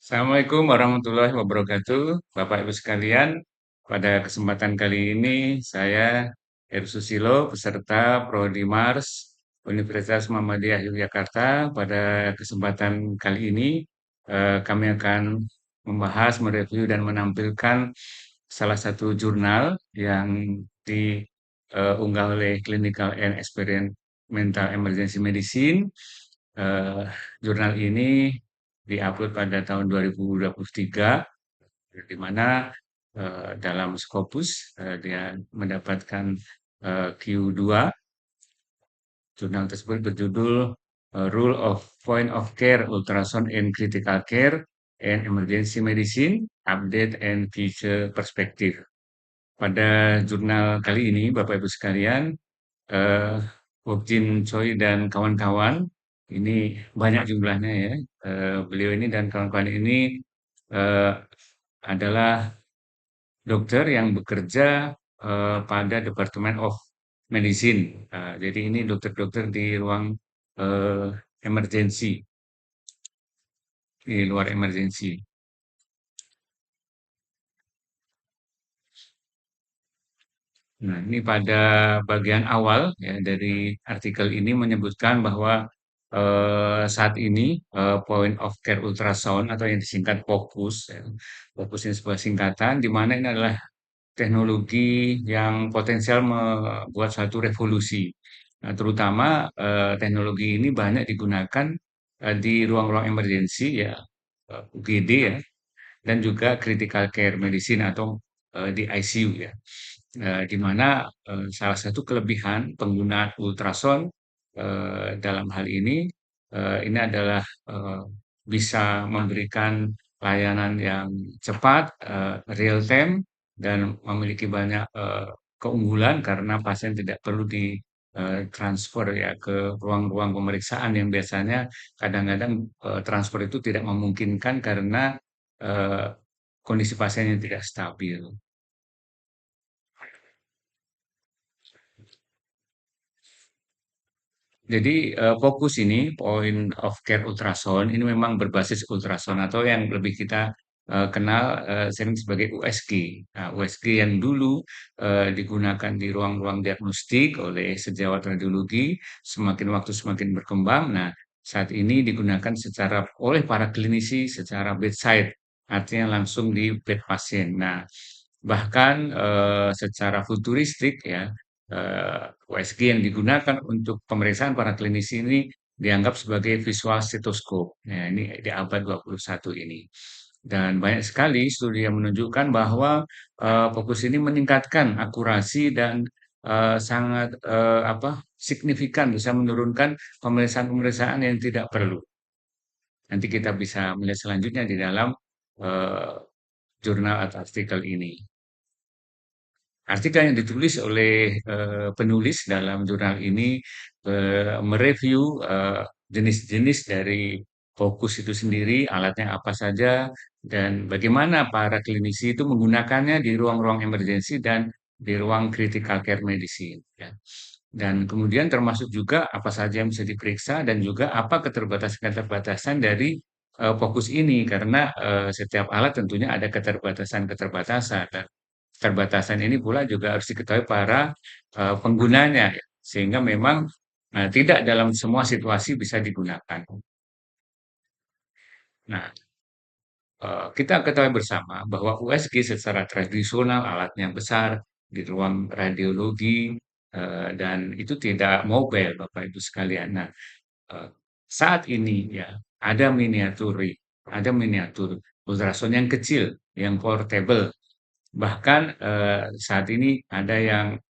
Assalamualaikum warahmatullahi wabarakatuh, Bapak Ibu sekalian. Pada kesempatan kali ini, saya Heru Susilo, peserta Prodi Mars Universitas Muhammadiyah Yogyakarta. Pada kesempatan kali ini, kami akan membahas, mereview, dan menampilkan salah satu jurnal yang diunggah oleh Clinical and Experimental Emergency Medicine. Eh, Jurnal ini diupload pada tahun 2023, di mana dalam Scopus dia mendapatkan Q2. Jurnal tersebut berjudul Role of Point of Care Ultrasound in Critical Care and Emergency Medicine, Update and Future Perspective. Pada jurnal kali ini, Bapak Ibu sekalian, eh Jin Choi dan kawan-kawan, ini banyak jumlahnya ya. Beliau ini dan kawan-kawan ini eh, adalah dokter yang bekerja pada Department of Medicine. Jadi ini dokter-dokter di ruang eh, emergency, di luar emergency. Nah, ini pada bagian awal ya dari artikel ini menyebutkan bahwa saat ini point of care ultrasound atau yang disingkat POCUS, ya. POCUS ini sebuah singkatan di mana ini adalah teknologi yang potensial membuat suatu revolusi. Nah, terutama teknologi ini banyak digunakan di ruang-ruang emergensi ya, UGD ya, dan juga critical care medicine atau di ICU ya. Di mana salah satu kelebihan penggunaan ultrasound dalam hal ini adalah eh, bisa memberikan layanan yang cepat, real time, dan memiliki banyak keunggulan karena pasien tidak perlu di transfer ya ke ruang-ruang pemeriksaan yang biasanya kadang-kadang transfer itu tidak memungkinkan karena eh, kondisi pasien yang tidak stabil. Jadi fokus ini point of care ultrasound ini memang berbasis ultrasound atau yang lebih kita kenal sering sebagai USG. Nah, USG yang dulu digunakan di ruang-ruang diagnostik oleh sejawat radiologi, semakin waktu semakin berkembang. Nah, saat ini digunakan oleh para klinisi secara bedside, artinya langsung di bed pasien. Nah, bahkan secara futuristik ya, USG yang digunakan untuk pemeriksaan para klinisi ini dianggap sebagai visual stetoskop. Nah, ini di abad 21 ini. Dan banyak sekali studi yang menunjukkan bahwa fokus ini meningkatkan akurasi dan sangat signifikan bisa menurunkan pemeriksaan-pemeriksaan yang tidak perlu. Nanti kita bisa melihat selanjutnya di dalam eh, jurnal atau artikel ini. Artikel yang ditulis oleh penulis dalam jurnal ini mereview jenis-jenis dari fokus itu sendiri, alatnya apa saja, dan bagaimana para klinisi itu menggunakannya di ruang-ruang emergensi dan di ruang critical care medicine. Ya. Dan kemudian termasuk juga apa saja yang bisa diperiksa dan juga apa keterbatasan-keterbatasan dari fokus ini karena setiap alat tentunya ada keterbatasan-keterbatasan. Keterbatasan ini pula juga harus diketahui para penggunanya, ya. Sehingga memang tidak dalam semua situasi bisa digunakan. Nah, kita ketahui bersama bahwa USG secara tradisional alatnya besar di ruang radiologi dan itu tidak mobile, Bapak Ibu sekalian. Nah, eh, saat ini ya ada miniatur ultrasound yang kecil, yang portable. Bahkan saat ini ada yang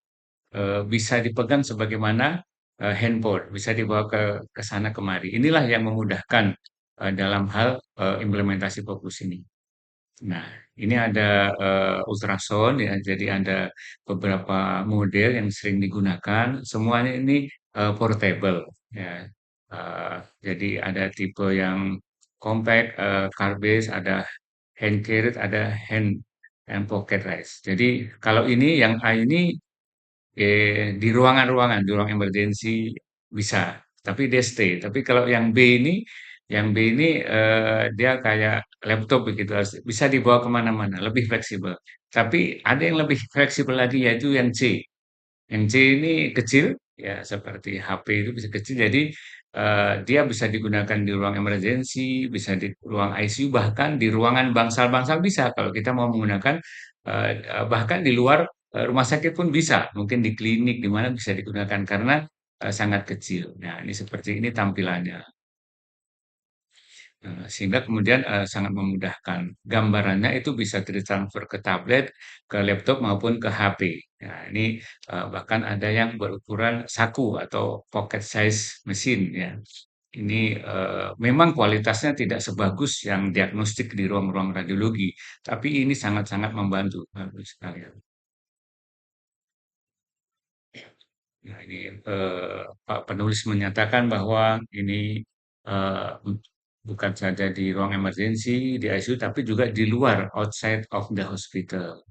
bisa dipegang sebagaimana handphone, bisa dibawa ke sana kemari. Inilah yang memudahkan dalam hal implementasi fokus ini. Nah, ini ada ultrasound ya, jadi ada beberapa model yang sering digunakan. Semuanya ini portable ya. Eh, jadi ada tipe yang compact, car base, ada hand carried, ada hand pocket race. Jadi kalau ini yang A ini di ruangan-ruangan, di ruang emergency bisa, tapi dia stay. Tapi kalau yang B ini Yang B ini dia kayak laptop begitu, bisa dibawa kemana-mana, lebih fleksibel. Tapi ada yang lebih fleksibel lagi yaitu yang C. Yang C ini kecil, ya seperti HP itu bisa kecil, jadi dia bisa digunakan di ruang emergency, bisa di ruang ICU, bahkan di ruangan bangsal-bangsal bisa kalau kita mau menggunakan, bahkan di luar rumah sakit pun bisa, mungkin di klinik di mana bisa digunakan karena sangat kecil. Nah, ini seperti ini tampilannya. Sehingga kemudian, sangat memudahkan. Gambarannya itu bisa ditransfer ke tablet, ke laptop maupun ke HP. Nah, ini, bahkan ada yang berukuran saku atau pocket size mesin ya. Ini, memang kualitasnya tidak sebagus yang diagnostik di ruang-ruang radiologi, tapi ini sangat-sangat membantu, Bapak sekalian. Nah, ini Pak penulis menyatakan bahwa ini bukan saja di ruang emergency, di ICU, tapi juga di luar, outside of the hospital.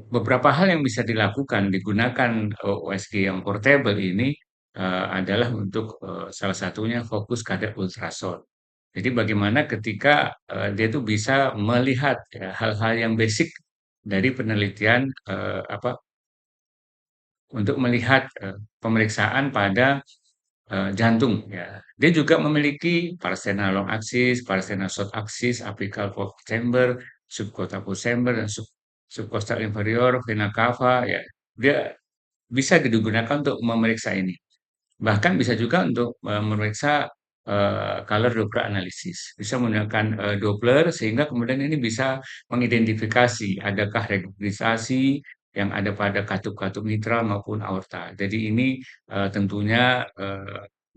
Beberapa hal yang bisa dilakukan, digunakan USG yang portable ini adalah untuk salah satunya fokus kadar ultrasound. Jadi bagaimana ketika dia itu bisa melihat ya, hal-hal yang basic dari penelitian apa untuk melihat pemeriksaan pada jantung ya. Dia juga memiliki parasternal long axis, parasternal short axis, apical pulse chamber, subcostal pulse chamber dan subcostal inferior, vena cava ya. Dia bisa digunakan untuk memeriksa ini. Bahkan bisa juga untuk memeriksa color Doppler analysis. Bisa menggunakan Doppler sehingga kemudian ini bisa mengidentifikasi adakah regurgitasasi yang ada pada katup-katup mitral maupun aorta. Jadi ini tentunya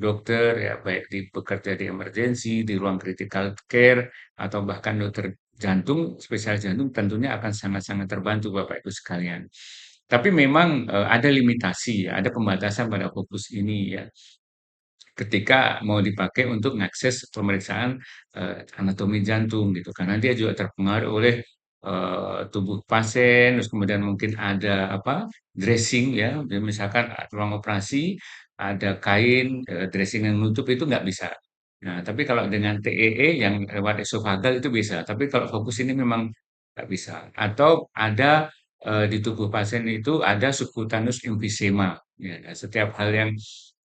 dokter ya baik bekerja di emergensi, di ruang critical care atau bahkan dokter jantung, spesialis jantung tentunya akan sangat-sangat terbantu Bapak Ibu sekalian. Tapi memang ada limitasi, ya, ada pembatasan pada fokus ini ya ketika mau dipakai untuk mengakses pemeriksaan anatomi jantung gitu karena dia juga terpengaruh oleh tubuh pasien terus kemudian mungkin ada apa dressing ya misalkan ruang operasi ada kain dressing yang nutup itu nggak bisa. Nah, tapi kalau dengan TEE yang lewat esofagal itu bisa. Tapi kalau fokus ini memang nggak bisa. Atau ada di tubuh pasien itu ada subcutaneous emphysema. Ya, nah, setiap hal yang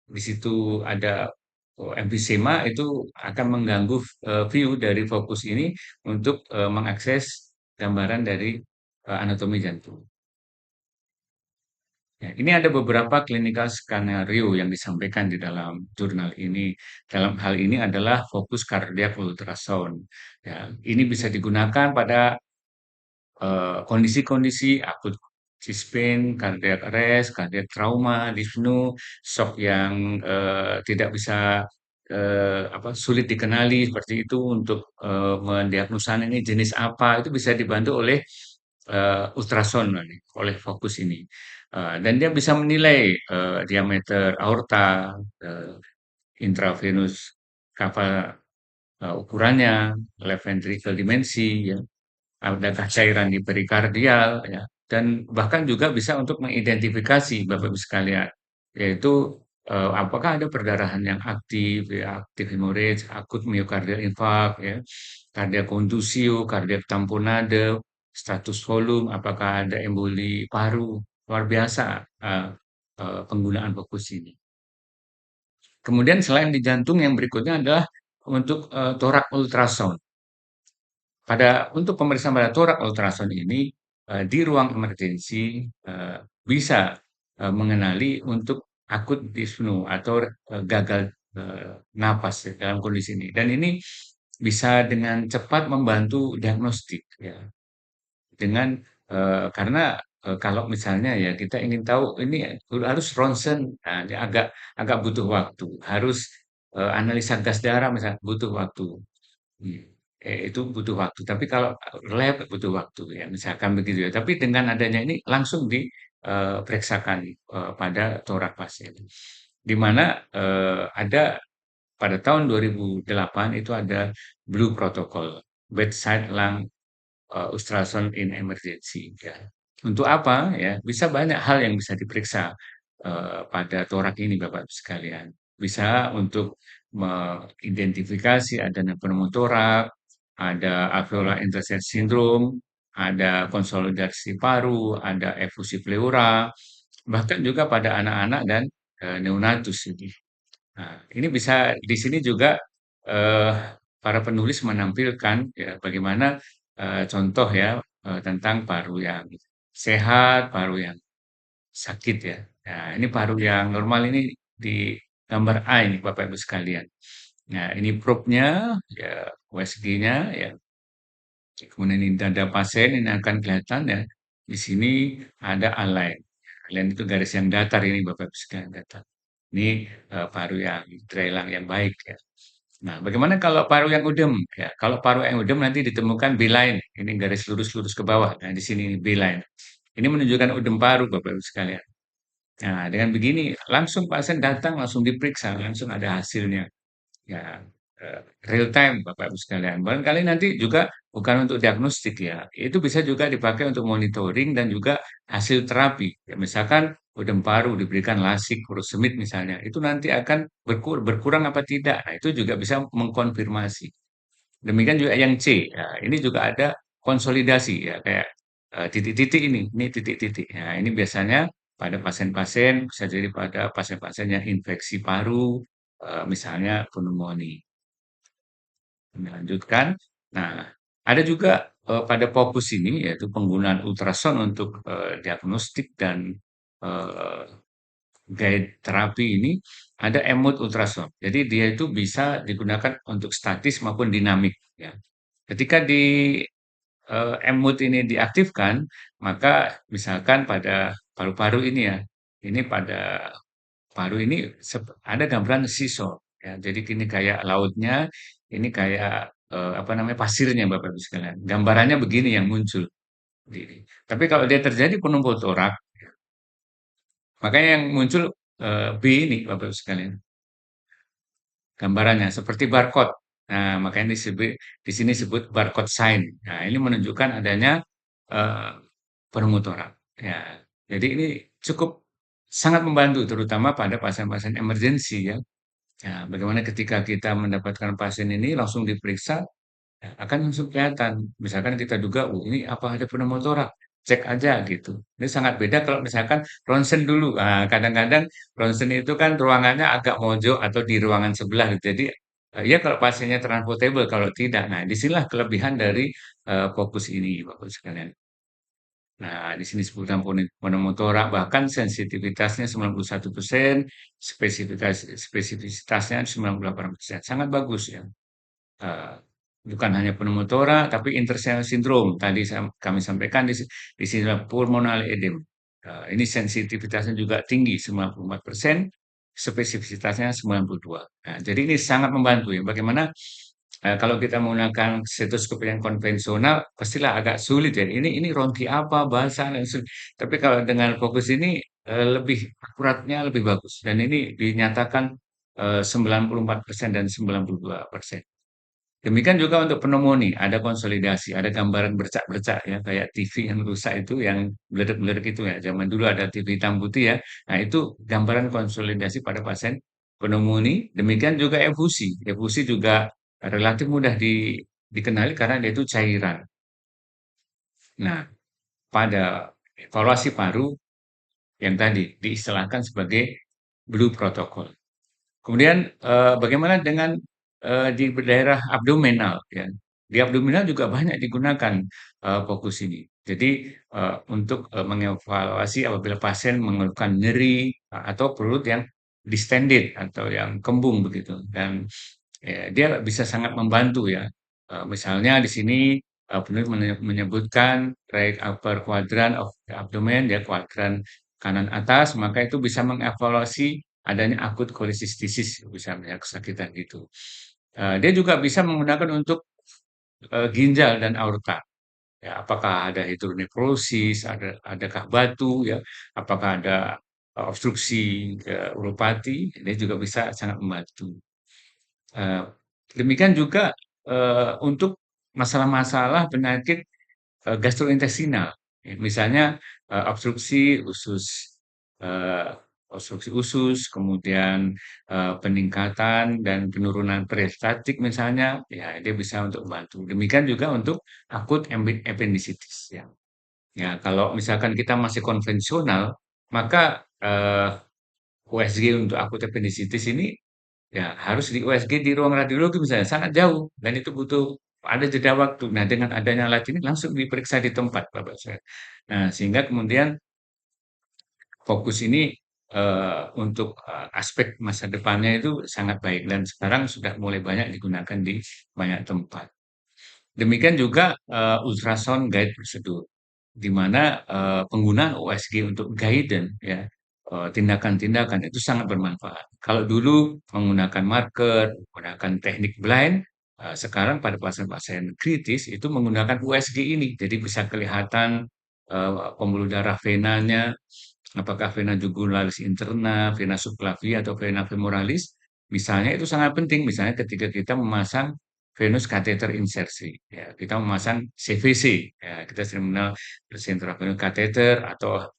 di situ ada emfisema itu akan mengganggu view dari fokus ini untuk mengakses gambaran dari anatomi jantung. Ya, ini ada beberapa clinical skenario yang disampaikan di dalam jurnal ini. Dalam hal ini adalah fokus cardiac ultrasound. Ya, ini bisa digunakan pada kondisi-kondisi akut chest pain, cardiac arrest, cardiac trauma, dyspnea, shock yang tidak bisa apa sulit dikenali seperti itu untuk mendiagnosa ini jenis apa itu bisa dibantu oleh ultrasound ini, oleh fokus ini. Dan dia bisa menilai diameter aorta, intravenous cava ukurannya, left ventricle dimensi, ya, adakah cairan di perikardial ya, dan bahkan juga bisa untuk mengidentifikasi Bapak Ibu sekalian, yaitu apakah ada perdarahan yang aktif ya, aktif hemorrhage, akut myocardial infarct ya, kardiak kondusio, kardiak tamponade, status volume, apakah ada emboli paru, luar biasa penggunaan fokus ini. Kemudian selain di jantung yang berikutnya adalah untuk torak ultrasound. Untuk pemeriksaan pada torak ultrasound ini di ruang emergensi bisa mengenali untuk akut dyspnea atau gagal napas ya, dalam kondisi ini. Dan ini bisa dengan cepat membantu diagnostik ya. Dengan karena kalau misalnya ya kita ingin tahu ini harus ronsen, nah, ini agak agak butuh waktu. Harus analisa gas darah misalnya butuh waktu. Iya, itu butuh waktu, tapi kalau lab butuh waktu ya, misalkan begitu ya. Tapi dengan adanya ini langsung diperiksakan pada torak pasien. Di mana ada pada tahun 2008 itu ada Blue Protocol, Bedside Lung Ultrasound in Emergency ya. Untuk apa ya? Bisa banyak hal yang bisa diperiksa pada torak ini Bapak sekalian. Bisa untuk mengidentifikasi adanya pneumotorak, ada alveolar interstitial syndrome, ada konsolidasi paru, ada efusi pleura, bahkan juga pada anak-anak dan neonatus ini. Nah, ini bisa di sini juga eh, para penulis menampilkan ya bagaimana contoh ya tentang paru yang sehat, paru yang sakit ya. Nah, ini paru yang normal ini di gambar A ini Bapak Ibu sekalian. Nah, ini probe-nya, ya USG-nya ya. Kemudian ini dada pasien ini akan kelihatan ya. Di sini ada align. Align itu garis yang datar ini Bapak Ibu sekalian datar. Ini paru yang terelang yang baik ya. Nah, bagaimana kalau paru yang udem? Ya, kalau paru yang udem nanti ditemukan B-line. Ini garis lurus-lurus ke bawah. Nah, di sini B-line. Ini menunjukkan udem paru Bapak Ibu sekalian. Nah, dengan begini langsung pasien datang langsung diperiksa, langsung ada hasilnya. Ya, real time Bapak Ibu sekalian. Barangkali nanti juga bukan untuk diagnostik ya, itu bisa juga dipakai untuk monitoring dan juga hasil terapi. Ya, misalkan udem paru diberikan lasik, furosemid misalnya, itu nanti akan berkurang apa tidak. Nah, itu juga bisa mengkonfirmasi. Demikian juga yang C, ya, ini juga ada konsolidasi ya kayak titik-titik ini titik-titik. Nah, ini biasanya pada pasien-pasien bisa jadi pada pasien-pasien yang infeksi paru, misalnya pneumonia. Melanjutkan. Nah, ada juga pada fokus ini yaitu penggunaan ultrasound untuk diagnostik dan eh, guide terapi ini ada emut ultrasound. Jadi dia itu bisa digunakan untuk statis maupun dinamik. Ya. Ketika di emut ini diaktifkan, maka misalkan pada paru-paru ini ya, ini pada paru ini ada gambaran seesaw. Ya, jadi ini kayak lautnya, ini kayak apa namanya pasirnya Bapak Ibu sekalian. Gambarannya begini yang muncul. Tapi kalau dia terjadi penumpuk torak, makanya yang muncul B ini Bapak Ibu sekalian. Gambarannya seperti barcode. Nah, makanya di sini disebut barcode sign. Nah, ini menunjukkan adanya eh, pneumotorak. Ya, jadi ini cukup sangat membantu terutama pada pasien-pasien emergensi ya. Ya, bagaimana ketika kita mendapatkan pasien ini langsung diperiksa, ya, akan langsung kelihatan. Misalkan kita duga, oh ini apa ada pneumotorak? Cek aja gitu. Ini sangat beda kalau misalkan ronsen dulu. Ah, kadang-kadang ronsen itu kan ruangannya agak mojok atau di ruangan sebelah gitu. Jadi ya kalau pasiennya transportable, kalau tidak. Nah, disinilah kelebihan dari fokus ini, Bapak sekalian. Nah, di sini disebutkan pneumotorak, bahkan sensitivitasnya 91%, spesifisitasnya 98%. Sangat bagus ya. Eh, Bukan hanya pneumotora, tapi interstitial syndrome. Tadi kami sampaikan di sini adalah pulmonal edema. Ini sensitivitasnya juga tinggi, 94%, spesifisitasnya 92%. Nah, jadi ini sangat membantu ya. Bagaimana kalau kita menggunakan stetoskop yang konvensional, pastilah agak sulit ya. Ini ronki apa, bahasa, dan sulit. Tapi kalau dengan fokus ini lebih akuratnya lebih bagus. Dan ini dinyatakan 94% dan 92%. Demikian juga untuk pneumonia, ada konsolidasi, ada gambaran bercak-bercak ya, kayak TV yang rusak itu, yang bledek-bledek itu ya. Zaman dulu ada TV hitam putih ya. Nah, itu gambaran konsolidasi pada pasien pneumonia. Demikian juga efusi. Efusi juga relatif mudah dikenali karena dia itu cairan. Nah, pada evaluasi paru yang tadi diistilahkan sebagai blue protocol. Kemudian bagaimana dengan di daerah abdominal ya. Di abdominal juga banyak digunakan fokus ini. Jadi untuk mengevaluasi apabila pasien mengeluhkan nyeri atau perut yang distended atau yang kembung begitu dan dia bisa sangat membantu ya. Misalnya di sini penulis menyebutkan right upper quadrant of the abdomen ya kuadran kanan atas, maka itu bisa mengevaluasi adanya akut kolesistisis, misalnya kesakitan gitu. Dia juga bisa menggunakan untuk ginjal dan aorta. Ya, apakah ada hidronefrosis, adakah batu, ya, apakah ada obstruksi uropati, ini juga bisa sangat membantu. Eh, Demikian juga untuk masalah-masalah penyakit gastrointestinal. Ya, misalnya obstruksi usus eh, obstruksi usus, kemudian peningkatan dan penurunan peristatik misalnya, ya dia bisa untuk membantu. Demikian juga untuk akut appendicitis ya. Ya, kalau misalkan kita masih konvensional, maka USG untuk akut appendicitis ini ya harus di USG di ruang radiologi misalnya sangat jauh dan itu butuh ada jeda waktu. Nah, dengan adanya alat ini langsung diperiksa di tempat, Bapak saya. Nah, sehingga kemudian fokus ini untuk aspek masa depannya itu sangat baik dan sekarang sudah mulai banyak digunakan di banyak tempat. Demikian juga ultrasound guide prosedur, di mana penggunaan USG untuk guidance ya tindakan-tindakan itu sangat bermanfaat. Kalau dulu menggunakan marker, menggunakan teknik blind, sekarang pada pasien-pasien kritis itu menggunakan USG ini, jadi bisa kelihatan pembuluh darah venanya, apakah vena jugularis interna, vena subclavia atau vena femoralis. Misalnya itu sangat penting, misalnya ketika kita memasang venous catheter insersi, ya, kita memasang CVC, ya, kita sering mengenal central venous catheter atau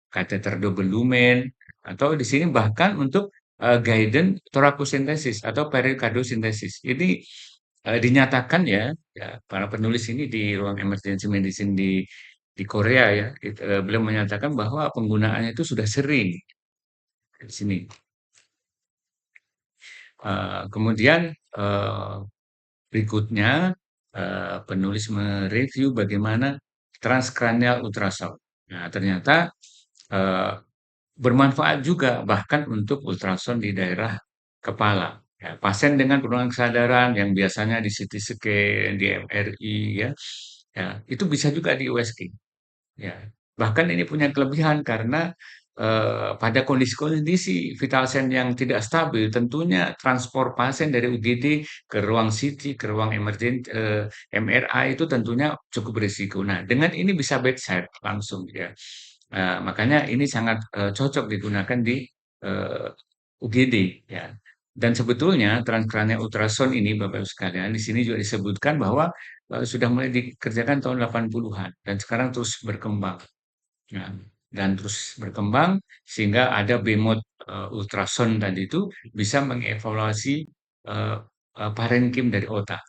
kateter double lumen, atau di sini bahkan untuk guidance thoracocentesis atau perikardiocentesis. Ini dinyatakan ya, ya para penulis ini di ruang emergency medicine di Korea ya, beliau menyatakan bahwa penggunaannya itu sudah sering di sini. Kemudian eh, berikutnya penulis mereview bagaimana transkranial ultrasound. Nah, ternyata eh, bermanfaat juga bahkan untuk ultrasound di daerah kepala. Ya, pasien dengan penurunan kesadaran yang biasanya di CT scan, di MRI, ya, ya, itu bisa juga di USG. Ya, bahkan ini punya kelebihan karena pada kondisi-kondisi vital sign yang tidak stabil, tentunya transport pasien dari UGD ke ruang CT, ke ruang MRI itu tentunya cukup berisiko. Nah, dengan ini bisa bedside langsung ya. Makanya ini sangat cocok digunakan di eh, UGD ya. Dan sebetulnya transcranial ultrasound ini Bapak Ibu sekalian di sini juga disebutkan bahwa sudah mulai dikerjakan tahun 80-an dan sekarang terus berkembang. Nah, dan terus berkembang sehingga ada beamot ultrasound tadi itu bisa mengevaluasi eh, parenkim dari otak,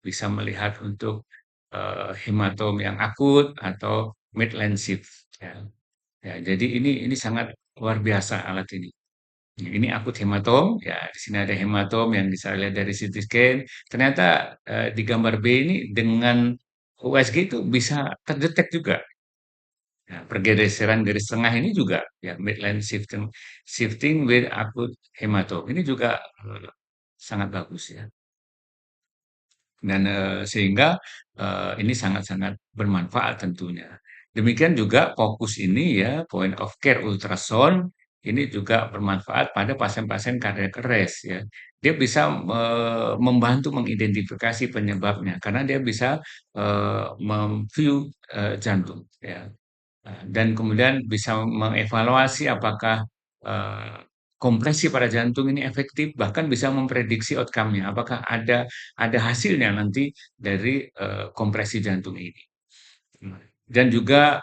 bisa melihat untuk hematom yang akut atau midline shift. Ya. Ya, jadi ini sangat luar biasa alat ini. Ini akut hematom, ya di sini ada hematom yang bisa lihat dari CT scan. Ternyata di gambar B ini dengan USG itu bisa terdetek juga. Nah, pergeseran garis tengah ini juga ya midline shifting shifting with acute hematom. Ini juga sangat bagus ya. Dan sehingga ini sangat-sangat bermanfaat tentunya. Demikian juga fokus ini ya point of care ultrasound ini juga bermanfaat pada pasien-pasien cardiac arrest ya. Dia bisa membantu mengidentifikasi penyebabnya karena dia bisa memview jantung ya. Dan kemudian bisa mengevaluasi apakah eh, kompresi pada jantung ini efektif, bahkan bisa memprediksi outcome-nya, apakah ada hasilnya nanti dari kompresi jantung ini. Dan juga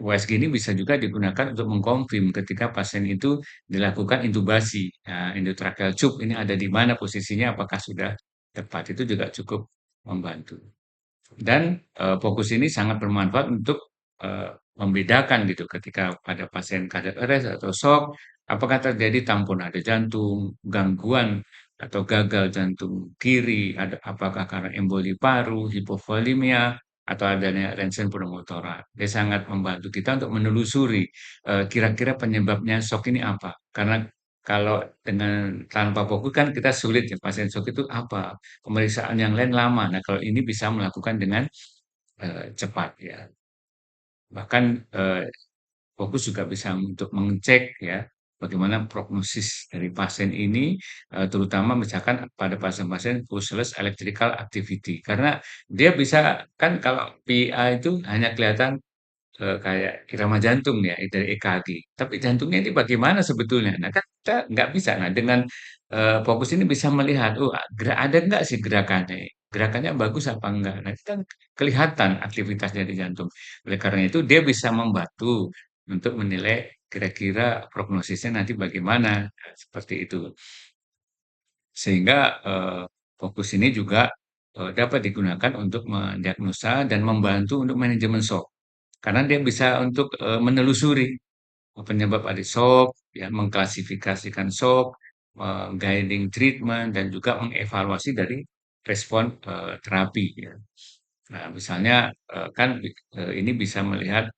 USG ini bisa juga digunakan untuk mengkonfirm ketika pasien itu dilakukan intubasi. Nah, endotracheal tube ini ada di mana posisinya, apakah sudah tepat, itu juga cukup membantu. Dan fokus ini sangat bermanfaat untuk membedakan gitu ketika pada pasien cardiac arrest atau shock, apakah terjadi tamponade jantung, gangguan atau gagal jantung kiri, apakah karena emboli paru, hipovolemia, atau adanya ronsen pneumotora. Dia sangat membantu kita untuk menelusuri kira-kira penyebabnya shock ini apa. Karena kalau dengan tanpa fokus kan kita sulit ya pasien shock itu apa, pemeriksaan yang lain lama. Nah, kalau ini bisa melakukan dengan cepat ya. Bahkan fokus juga bisa untuk mengecek ya bagaimana prognosis dari pasien ini, terutama misalkan pada pasien-pasien pulseless electrical activity. Karena dia bisa kan kalau PA itu hanya kelihatan kayak irama jantung ya dari EKG. Tapi jantungnya ini bagaimana sebetulnya? Nah kan kita nggak bisa. Nah dengan fokus ini bisa melihat, oh ada nggak sih gerakannya? Gerakannya bagus apa enggak? Nah itu kan kelihatan aktivitas dari jantung. Oleh karena itu dia bisa membantu. untuk menilai kira-kira prognosisnya nanti bagaimana, seperti itu. Sehingga, fokus ini juga, dapat digunakan untuk mendiagnosa dan membantu untuk manajemen shock. Karena dia bisa untuk, menelusuri penyebab ada shock, ya, mengklasifikasikan shock, guiding treatment, dan juga mengevaluasi dari respon, terapi, ya. Nah, misalnya, kan, ini bisa melihat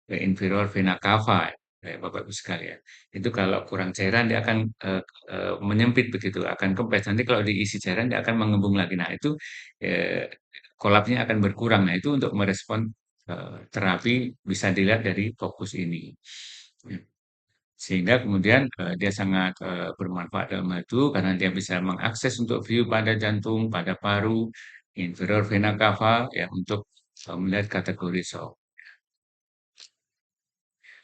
inferior vena cava, ya, Bapak Ibu sekalian. Itu kalau kurang cairan dia akan, menyempit begitu, akan kempes. Nanti kalau diisi cairan dia akan mengembung lagi. Nah, itu, eee, kolapsnya akan berkurang. Nah, itu untuk merespon, terapi bisa dilihat dari fokus ini. Ya. Sehingga kemudian, dia sangat, bermanfaat dalam hal itu karena dia bisa mengakses untuk view pada jantung, pada paru, inferior vena cava, ya, untuk, melihat kategori shock.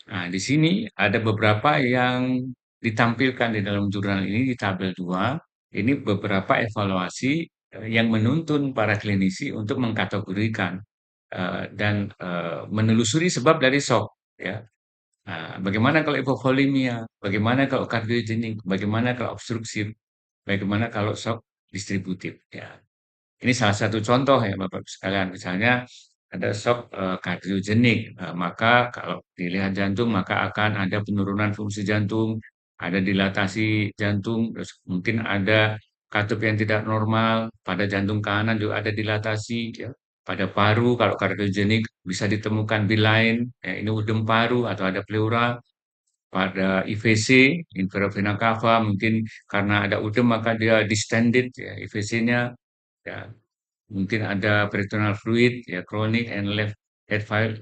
Nah, di sini ada beberapa yang ditampilkan di dalam jurnal ini di tabel 2. Ini beberapa evaluasi yang menuntun para klinisi untuk mengkategorikan dan menelusuri sebab dari shock, ya. Nah, bagaimana kalau hipovolemia? Bagaimana kalau kardiogenik? Bagaimana kalau obstruktif? Bagaimana kalau shock distributif? Ya. Ini salah satu contoh ya Bapak sekalian. Misalnya ada shock kardiogenik, maka kalau dilihat jantung maka akan ada penurunan fungsi jantung, ada dilatasi jantung, terus mungkin ada katup yang tidak normal, pada jantung kanan juga ada dilatasi, ya. Pada paru kalau kardiogenik bisa ditemukan bilain, ya, ini udem paru atau ada pleura. Pada IVC, inferior vena cava, mungkin karena ada udem maka dia distended, ya, IVC-nya. Ya, mungkin ada peritoneal fluid, ya, chronic and left heart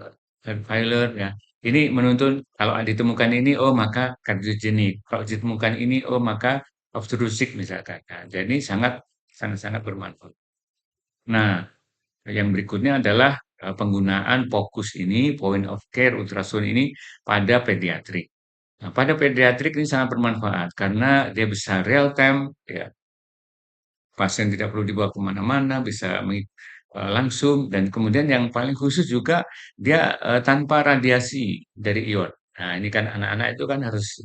failure, ya. Ini menuntun kalau ditemukan ini, oh maka kardiogenik. Kalau ditemukan ini, oh maka obstrusif misalkan. Nah, jadi sangat bermanfaat. Nah, yang berikutnya adalah penggunaan fokus ini, point of care ultrasound ini pada pediatrik. Nah, pada pediatrik ini sangat bermanfaat karena dia bisa real time, ya, pasien tidak perlu dibawa kemana-mana, bisa langsung, dan kemudian yang paling khusus juga dia tanpa radiasi dari iod. Nah, ini kan anak-anak itu kan harus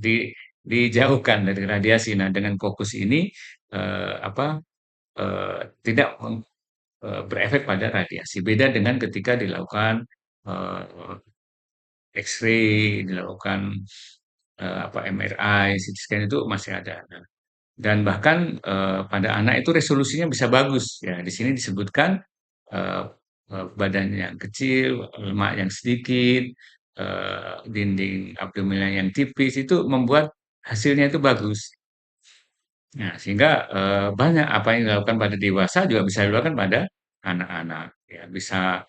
dijauhkan dari radiasi. Nah, dengan fokus ini apa tidak berefek pada radiasi. Beda dengan ketika dilakukan eh, X-ray, dilakukan MRI, CT scan itu masih ada. Nah, dan bahkan, pada anak itu resolusinya bisa bagus, ya. Di sini disebutkan, eee badan yang kecil, lemak yang sedikit, dinding abdominal yang tipis, itu membuat hasilnya itu bagus. Nah, sehingga, banyak apa yang dilakukan pada dewasa juga bisa dilakukan pada anak-anak, ya. Bisa,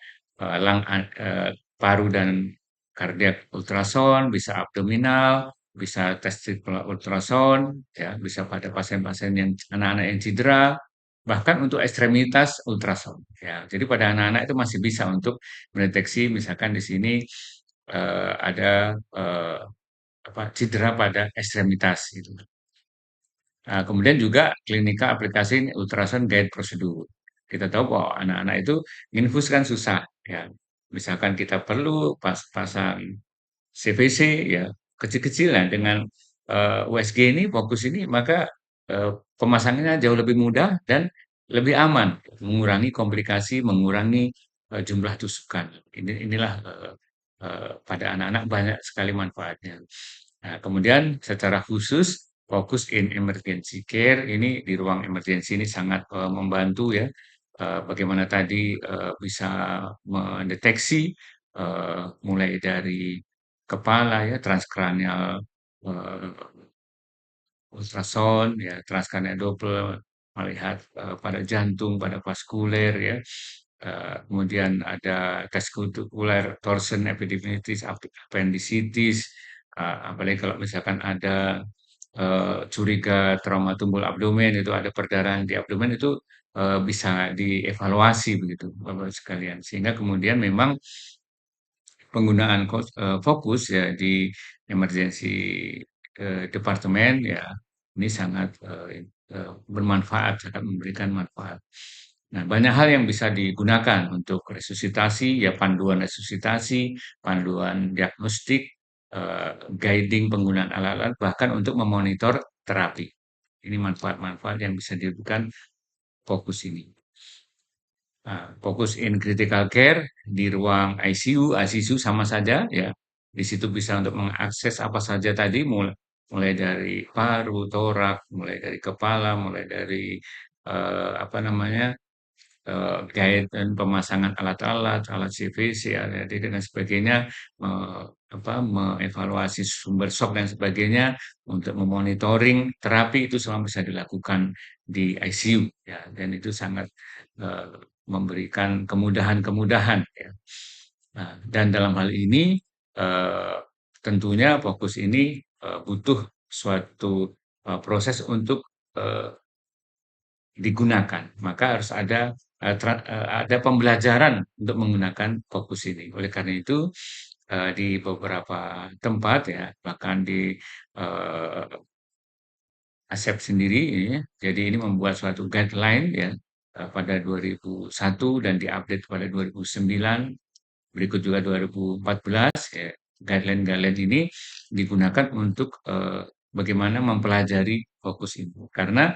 paru dan kardiak ultrasound, bisa abdominal, bisa testicular ultrasound, ya, bisa pada pasien-pasien yang anak-anak yang cedera, bahkan untuk ekstremitas ultrasound, ya. Jadi pada anak-anak itu masih bisa untuk mendeteksi misalkan di sini, ada, cedera pada ekstremitas gitu. Nah, kemudian juga klinika aplikasi ultrasound guide prosedur. Kita tahu bahwa anak-anak itu infus kan susah, ya. Misalkan kita perlu pasang CVC, ya, kecil-kecilan dengan USG ini, fokus ini, maka pemasangannya jauh lebih mudah dan lebih aman, mengurangi komplikasi, mengurangi jumlah tusukan. Inilah pada anak-anak banyak sekali manfaatnya. Nah, kemudian secara khusus fokus in emergency care ini di ruang emergensi ini sangat membantu, ya. Bagaimana tadi bisa mendeteksi mulai dari kepala, ya, transkranial ultrasound, ya, transkranial Doppler, melihat pada jantung, pada vaskuler, ya. Kemudian ada testicular torsion epididymitis, appendicitis, apalagi kalau misalkan ada curiga trauma tumbul abdomen, itu ada perdarahan di abdomen, itu bisa dievaluasi begitu Bapak sekalian. Sehingga kemudian memang penggunaan fokus, ya, di emergency departemen, ya, ini sangat bermanfaat, sangat memberikan manfaat. Nah, banyak hal yang bisa digunakan untuk resusitasi, ya, panduan resusitasi, panduan diagnostik, guiding penggunaan alat-alat, bahkan untuk memonitor terapi. Ini manfaat-manfaat yang bisa diberikan fokus ini. Nah, fokus in critical care di ruang ICU sama saja ya. Di situ bisa untuk mengakses apa saja tadi, mulai dari paru, torak, mulai dari kepala, mulai dari apa namanya, guide dan pemasangan alat-alat, alat CVC, AED dan sebagainya, mengevaluasi sumber shock dan sebagainya, untuk memonitoring terapi itu semua bisa dilakukan di ICU ya, dan itu sangat eh, memberikan kemudahan-kemudahan ya. Nah, dan dalam hal ini eh, tentunya fokus ini butuh suatu proses untuk eh, digunakan. Maka harus ada pembelajaran untuk menggunakan fokus ini. Oleh karena itu, di beberapa tempat ya, bahkan di eh, ASEP sendiri ini ya, jadi ini membuat suatu guideline ya pada 2001 dan diupdate pada 2009, berikut juga 2014 ya. Guideline-guideline ini digunakan untuk bagaimana mempelajari fokus ini. Karena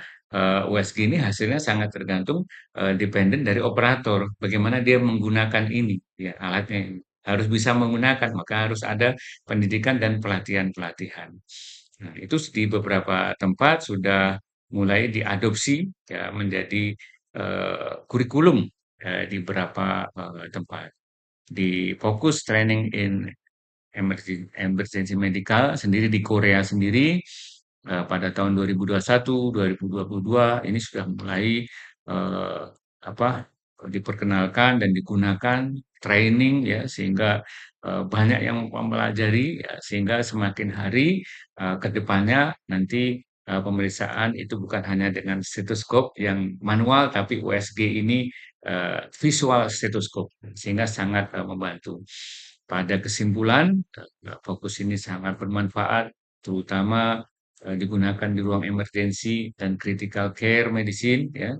USG ini hasilnya sangat tergantung dependen dari operator, bagaimana dia menggunakan ini ya, alatnya ini. Harus bisa menggunakan, maka harus ada pendidikan dan pelatihan-pelatihan. Nah, itu di beberapa tempat sudah mulai diadopsi ya menjadi kurikulum di beberapa tempat. Di fokus training in emergency medical sendiri di Korea sendiri pada tahun 2021, 2022 ini sudah mulai eh, apa diperkenalkan dan digunakan training ya, sehingga banyak yang mempelajari ya, sehingga semakin hari ke depannya nanti pemeriksaan itu bukan hanya dengan stetoskop yang manual, tapi USG ini visual stetoskop sehingga sangat membantu. Pada kesimpulan, fokus ini sangat bermanfaat, terutama digunakan di ruang emergensi dan critical care medicine ya,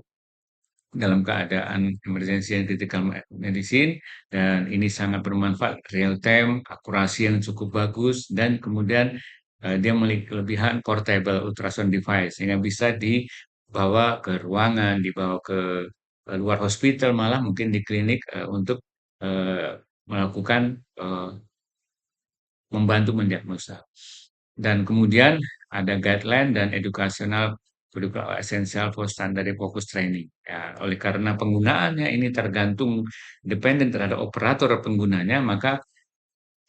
dalam keadaan emergensi dan critical medicine, dan ini sangat bermanfaat, real time, akurasi yang cukup bagus, dan kemudian dia memiliki kelebihan portable ultrasound device sehingga bisa dibawa ke ruangan, dibawa ke luar hospital, malah mungkin di klinik untuk melakukan membantu mendiagnosa. Dan kemudian ada guideline dan educational curriculum essential for standard focus training. Ya, oleh karena penggunaannya ini tergantung dependen terhadap operator penggunanya, maka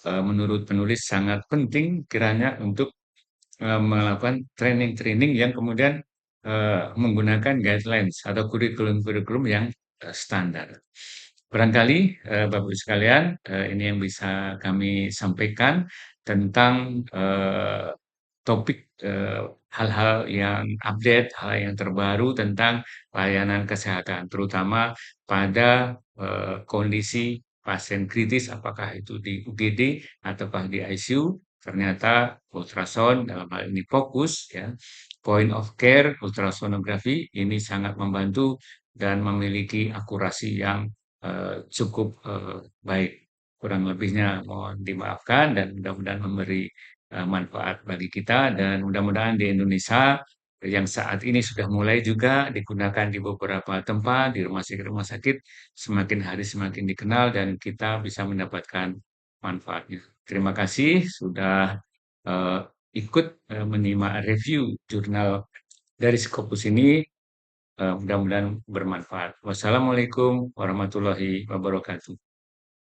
menurut penulis sangat penting kiranya untuk melakukan training-training yang kemudian menggunakan guidelines atau kurikulum-kurikulum yang standar. Barangkali Bapak Ibu sekalian, ini yang bisa kami sampaikan tentang topik hal-hal yang update, hal yang terbaru tentang layanan kesehatan, terutama pada kondisi pasien kritis, apakah itu di UGD ataukah di ICU. Ternyata ultrasound dalam hal ini fokus ya, point of care ultrasonografi ini sangat membantu dan memiliki akurasi yang cukup baik. Kurang lebihnya mohon dimaafkan dan mudah-mudahan memberi manfaat bagi kita, dan mudah-mudahan di Indonesia yang saat ini sudah mulai juga digunakan di beberapa tempat, di rumah sakit semakin hari semakin dikenal dan kita bisa mendapatkan manfaatnya. Terima kasih sudah eh, ikut menyimak review jurnal dari Scopus ini. Mudah-mudahan bermanfaat. Wassalamualaikum warahmatullahi wabarakatuh.